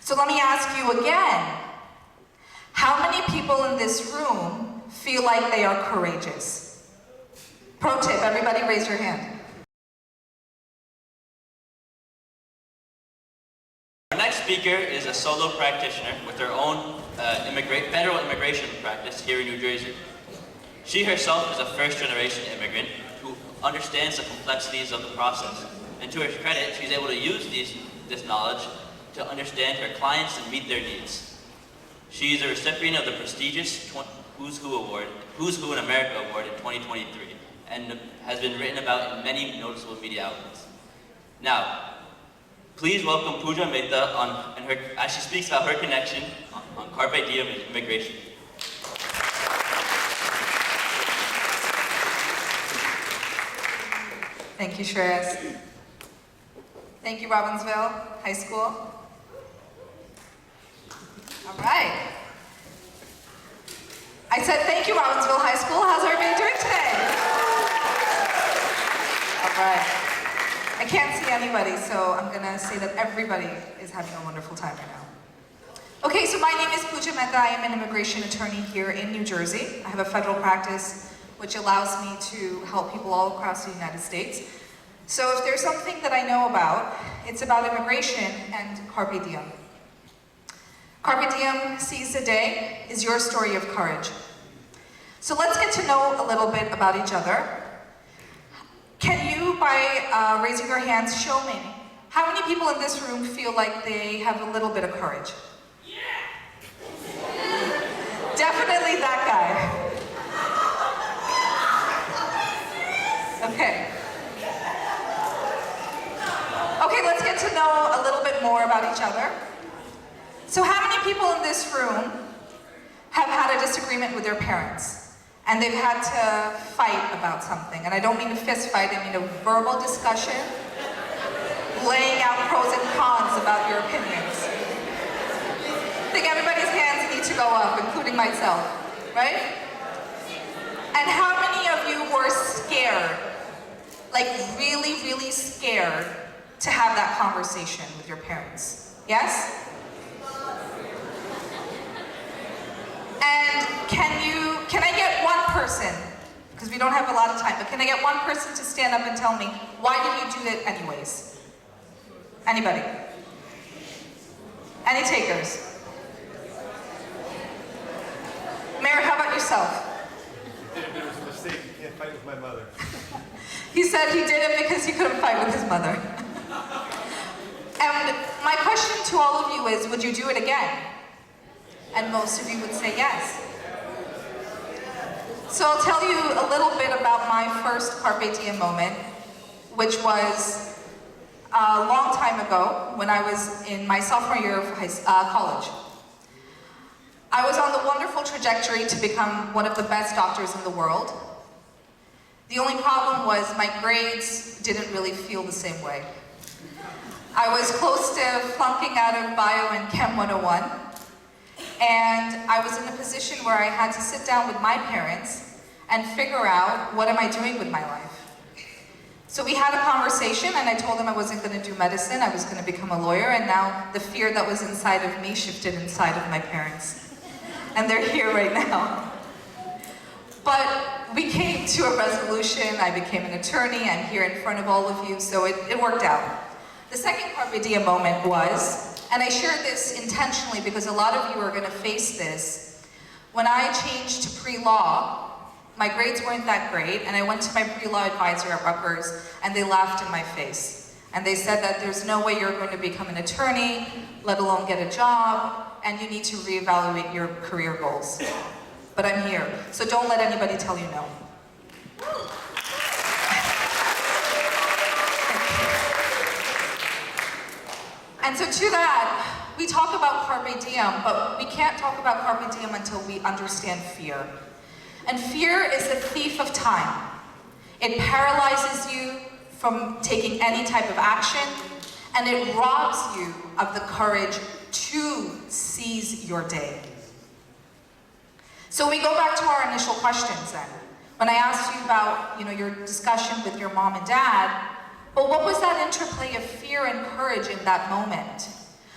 So let me ask you again, how many people in this room feel like they are courageous? Pro tip, everybody raise your hand. Our next speaker is a solo practitioner with her own federal immigration practice here in New Jersey. She herself is a first-generation immigrant who understands the complexities of the process. And to her credit, she's able to use this knowledge to understand her clients and meet their needs. She is a recipient of the prestigious Who's Who in America Award in 2023 and has been written about in many noticeable media outlets. Now, please welcome Pooja Mehta as she speaks about her connection on Carpe Diem and immigration. Thank you, Shreyas. Thank you, Robbinsville High School. All right. I said thank you, Robbinsville High School. How's everybody doing today? All right. I can't see anybody, so I'm gonna say that everybody is having a wonderful time right now. Okay, so my name is Pooja Mehta. I am an immigration attorney here in New Jersey. I have a federal practice which allows me to help people all across the United States. So if there's something that I know about, it's about immigration and Carpe Diem. Carpe Diem, seize the day, is your story of courage. So let's get to know a little bit about each other. Can you, by raising your hands, show me how many people in this room feel like they have a little bit of courage? Yeah. Definitely that guy. Okay. Okay, let's get to know a little bit more about each other. So how many people in this room have had a disagreement with their parents and they've had to fight about something? And I don't mean a fist fight, I mean a verbal discussion, laying out pros and cons about your opinions. I think everybody's hands need to go up, including myself, right? And how many of you were scared, like really, really scared to have that conversation with your parents? Yes? And can I get one person, because we don't have a lot of time, but can I get one person to stand up and tell me, why did you do it anyways? Anybody? Any takers? Mayor, how about yourself? It was a mistake. You can't fight with my mother. He said he did it because he couldn't fight with his mother. And my question to all of you is, would you do it again? And most of you would say yes. So I'll tell you a little bit about my first Carpe Diem moment, which was a long time ago when I was in my sophomore year of college. I was on the wonderful trajectory to become one of the best doctors in the world. The only problem was my grades didn't really feel the same way. I was close to flunking out of Bio and Chem 101, and I was in a position where I had to sit down with my parents and figure out, what am I doing with my life? So we had a conversation, and I told them I wasn't going to do medicine, I was going to become a lawyer, and now the fear that was inside of me shifted inside of my parents. And they're here right now. But we came to a resolution, I became an attorney, I'm here in front of all of you, so it worked out. The second Carpe Diem moment was, and I share this intentionally because a lot of you are going to face this, when I changed to pre-law, my grades weren't that great, and I went to my pre-law advisor at Rutgers, and they laughed in my face. And they said that there's no way you're going to become an attorney, let alone get a job, and you need to reevaluate your career goals. But I'm here, so don't let anybody tell you no. And so to that, we talk about Carpe Diem, but we can't talk about Carpe Diem until we understand fear. And fear is the thief of time. It paralyzes you from taking any type of action, and it robs you of the courage to seize your day. So we go back to our initial questions then. When I asked you about, your discussion with your mom and dad, well, what was that interplay of fear and courage in that moment?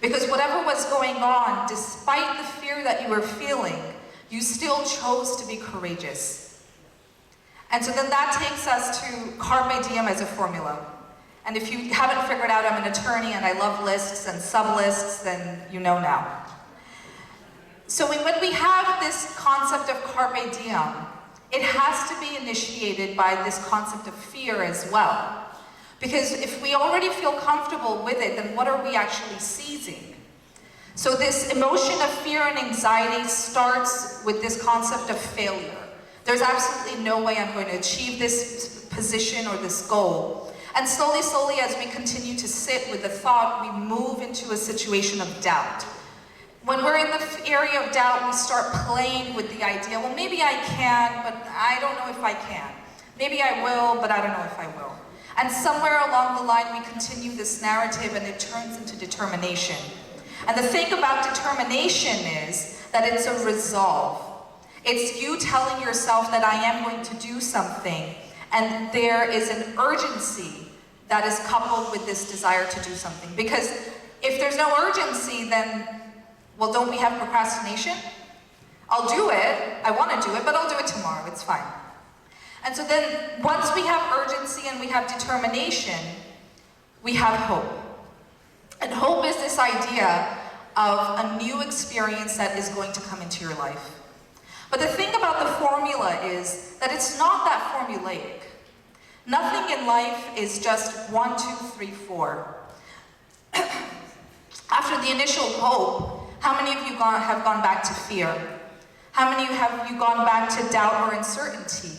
Because whatever was going on, despite the fear that you were feeling, you still chose to be courageous. And so then that takes us to Carpe Diem as a formula. And if you haven't figured out I'm an attorney and I love lists and sub-lists, then you know now. So when we have this concept of Carpe Diem, it has to be initiated by this concept of fear as well. Because if we already feel comfortable with it, then what are we actually seizing? So this emotion of fear and anxiety starts with this concept of failure. There's absolutely no way I'm going to achieve this position or this goal. And slowly, slowly, as we continue to sit with the thought, we move into a situation of doubt. When we're in the area of doubt, we start playing with the idea, well, maybe I can, but I don't know if I can. Maybe I will, but I don't know if I will. And somewhere along the line, we continue this narrative and it turns into determination. And the thing about determination is that it's a resolve. It's you telling yourself that I am going to do something, and there is an urgency that is coupled with this desire to do something. Because if there's no urgency, then, well, don't we have procrastination? I'll do it, I want to do it, but I'll do it tomorrow, it's fine. And so then, once we have urgency and we have determination, we have hope. And hope is this idea of a new experience that is going to come into your life. But the thing about the formula is that it's not that formulaic. Nothing in life is just 1, 2, 3, 4. After the initial hope, how many of you have gone back to fear? How many have you gone back to doubt or uncertainty?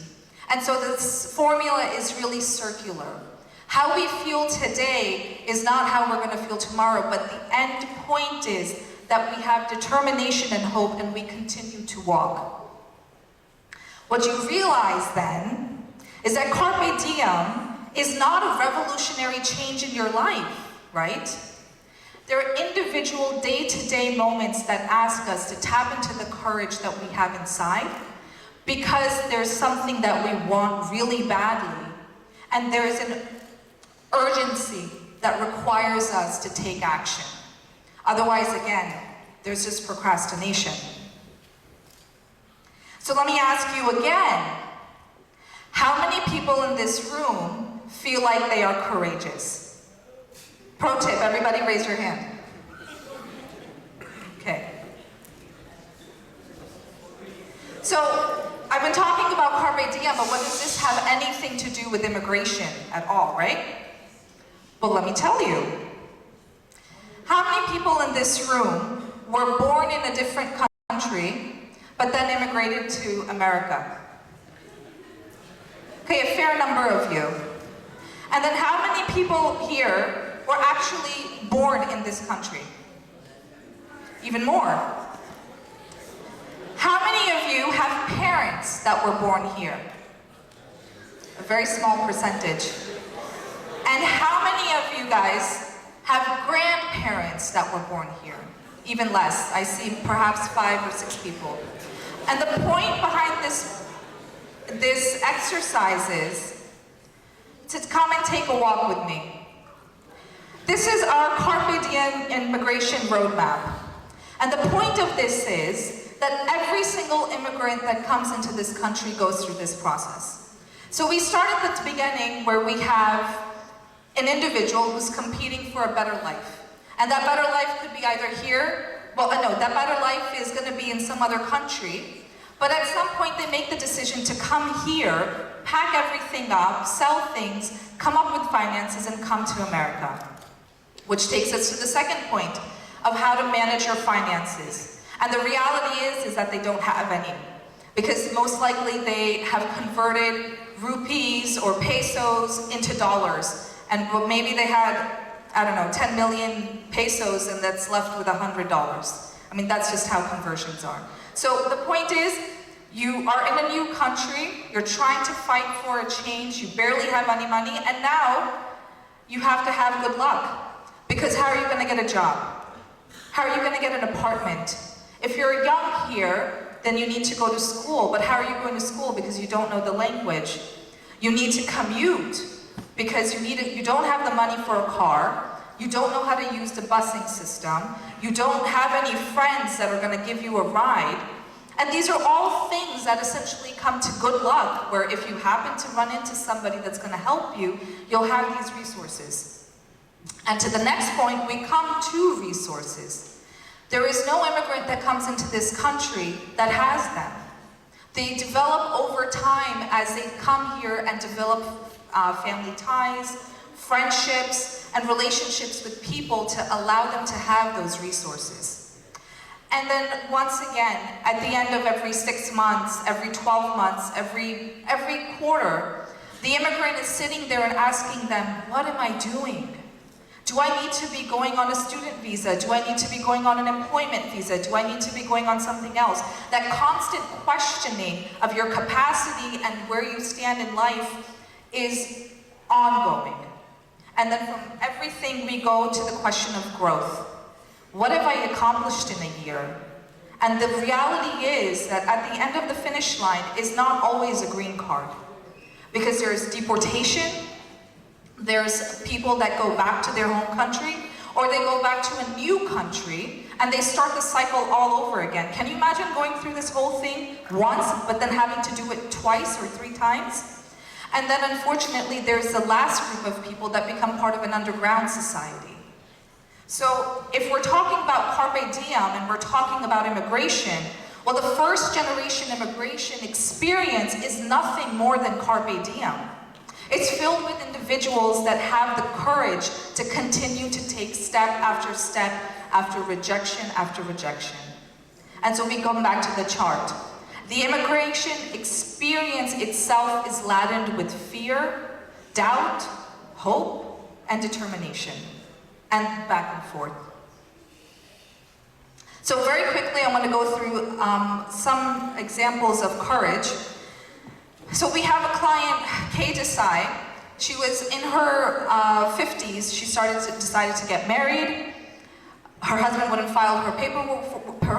And so this formula is really circular. How we feel today is not how we're going to feel tomorrow, but the end point is that we have determination and hope and we continue to walk. What you realize then is that Carpe Diem is not a revolutionary change in your life, right? There are individual day-to-day moments that ask us to tap into the courage that we have inside because there's something that we want really badly, and there's an urgency that requires us to take action. Otherwise, again, there's just procrastination. So let me ask you again, how many people in this room feel like they are courageous? Pro tip, everybody raise your hand. Okay. So, I've been talking about Carpe Diem, but what does this have anything to do with immigration at all, right? Well, let me tell you. How many people in this room were born in a different country, but then immigrated to America? Okay, a fair number of you. And then how many people here were actually born in this country? Even more. How many of you have parents that were born here? A very small percentage. And how many of you guys have grandparents that were born here? Even less. I see perhaps 5 or 6 people. And the point behind this exercise is to come and take a walk with me. This is our Carpe Diem immigration roadmap. And the point of this is that every single immigrant that comes into this country goes through this process. So we start at the beginning where we have an individual who's competing for a better life. And that better life could be either here, well, no, that better life is going to be in some other country, but at some point they make the decision to come here, pack everything up, sell things, come up with finances, and come to America. Which takes us to the second point of how to manage your finances. And the reality is that they don't have any. Because most likely they have converted rupees or pesos into dollars. And maybe they had, I don't know, 10 million pesos and that's left with $100. I mean, that's just how conversions are. So the point is, you are in a new country, you're trying to fight for a change, you barely have any money, and now you have to have good luck. Because how are you going to get a job? How are you going to get an apartment? If you're young here, then you need to go to school, but how are you going to school? Because you don't know the language. You need to commute, because you don't have the money for a car, You don't know how to use the busing system. You don't have any friends that are going to give you a ride. And these are all things that essentially come to good luck, where if you happen to run into somebody that's going to help you, you'll have these resources. And to the next point, we come to resources. There is no immigrant that comes into this country that has them. They develop over time as they come here and develop family ties, friendships, and relationships with people to allow them to have those resources. And then once again, at the end of every 6 months, every 12 months, every quarter, the immigrant is sitting there and asking them, what am I doing? Do I need to be going on a student visa? Do I need to be going on an employment visa? Do I need to be going on something else? That constant questioning of your capacity and where you stand in life is ongoing. And then from everything we go to the question of growth. What have I accomplished in a year? And the reality is that at the end of the finish line is not always a green card. Because there's deportation, there's people that go back to their home country, or they go back to a new country, and they start the cycle all over again. Can you imagine going through this whole thing once, but then having to do it twice or 3 times? And then unfortunately, there's the last group of people that become part of an underground society. So if we're talking about carpe diem and we're talking about immigration, well, the first generation immigration experience is nothing more than carpe diem. It's filled with individuals that have the courage to continue to take step after rejection after rejection. And so we come back to the chart. The immigration experience itself is laden with fear, doubt, hope, and determination, and back and forth. So very quickly, I want to go through some examples of courage. So we have a client, Kay Desai. She was in her 50s. She decided to get married. Her husband wouldn't file her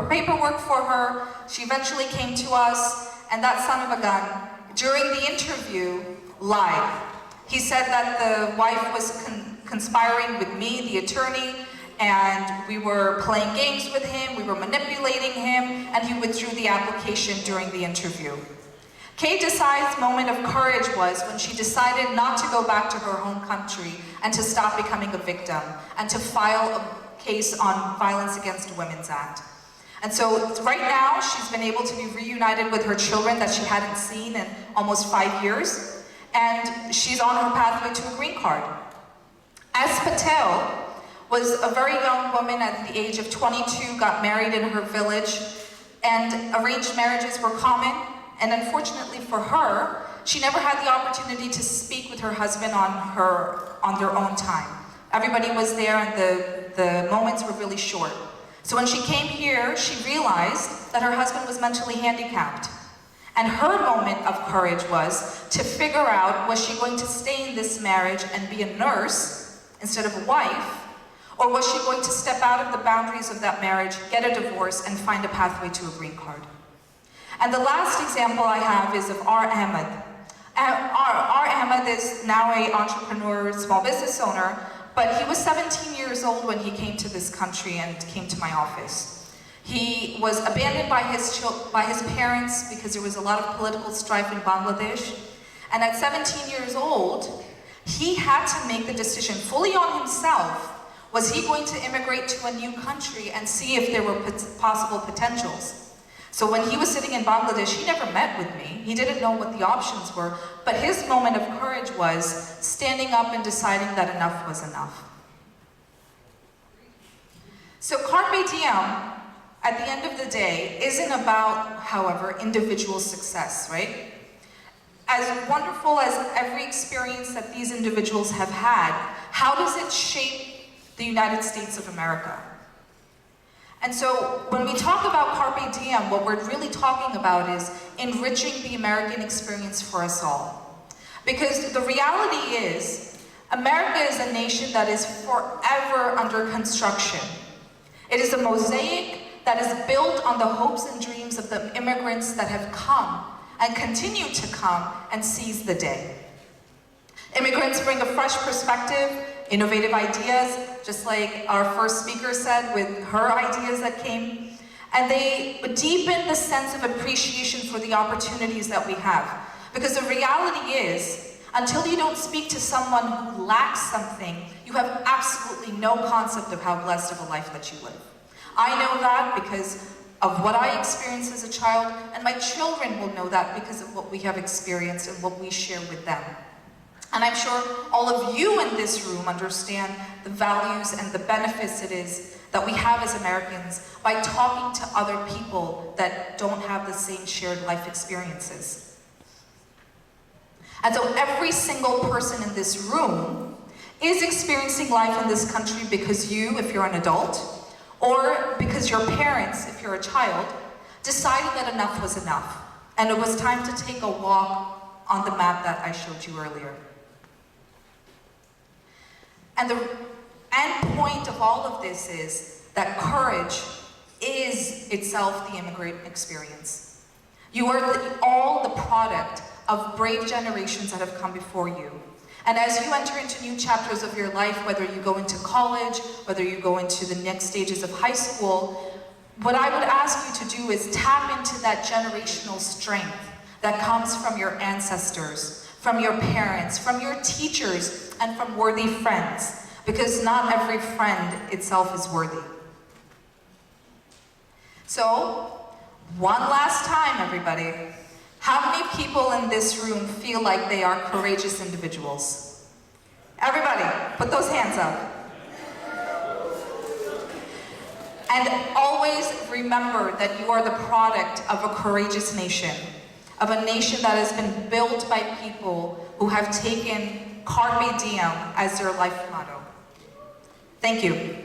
paperwork for her. She eventually came to us, and that son of a gun, during the interview, lied. He said that the wife was conspiring with me, the attorney, and we were playing games with him, we were manipulating him, and he withdrew the application during the interview. Kay Desai's moment of courage was when she decided not to go back to her home country and to stop becoming a victim and to file a case on Violence Against Women's Act. And so right now she's been able to be reunited with her children that she hadn't seen in almost 5 years, and she's on her pathway to a green card. As Patel was a very young woman at the age of 22, got married in her village, and arranged marriages were common. And unfortunately for her, she never had the opportunity to speak with her husband on their own time. Everybody was there and the moments were really short. So when she came here, she realized that her husband was mentally handicapped. And her moment of courage was to figure out, was she going to stay in this marriage and be a nurse instead of a wife? Or was she going to step out of the boundaries of that marriage, get a divorce, and find a pathway to a green card? And the last example I have is of R. Ahmed. R. Ahmed is now an entrepreneur, small business owner, but he was 17 years old when he came to this country and came to my office. He was abandoned by his parents because there was a lot of political strife in Bangladesh. And at 17 years old, he had to make the decision fully on himself. Was he going to immigrate to a new country and see if there were possible potentials? So when he was sitting in Bangladesh, he never met with me. He didn't know what the options were, but his moment of courage was standing up and deciding that enough was enough. So carpe diem, at the end of the day, isn't about, however, individual success, right? As wonderful as every experience that these individuals have had, how does it shape the United States of America? And so when we talk about carpe diem, what we're really talking about is enriching the American experience for us all. Because the reality is, America is a nation that is forever under construction. It is a mosaic that is built on the hopes and dreams of the immigrants that have come and continue to come and seize the day. Immigrants bring a fresh perspective, innovative ideas, just like our first speaker said with her ideas that came. And they deepen the sense of appreciation for the opportunities that we have. Because the reality is, until you don't speak to someone who lacks something, you have absolutely no concept of how blessed of a life that you live. I know that because of what I experienced as a child, and my children will know that because of what we have experienced and what we share with them. And I'm sure all of you in this room understand the values and the benefits it is that we have as Americans by talking to other people that don't have the same shared life experiences. And so every single person in this room is experiencing life in this country because you, if you're an adult, or because your parents, if you're a child, decided that enough was enough. And it was time to take a walk on the map that I showed you earlier. And the end point of all of this is that courage is itself the immigrant experience. You are all the product of brave generations that have come before you. And as you enter into new chapters of your life, whether you go into college, whether you go into the next stages of high school, what I would ask you to do is tap into that generational strength that comes from your ancestors, from your parents, from your teachers, and from worthy friends, because not every friend itself is worthy. So, one last time, everybody. How many people in this room feel like they are courageous individuals? Everybody, put those hands up. And always remember that you are the product of a courageous nation, of a nation that has been built by people who have taken Carpe Diem as their life motto. Thank you.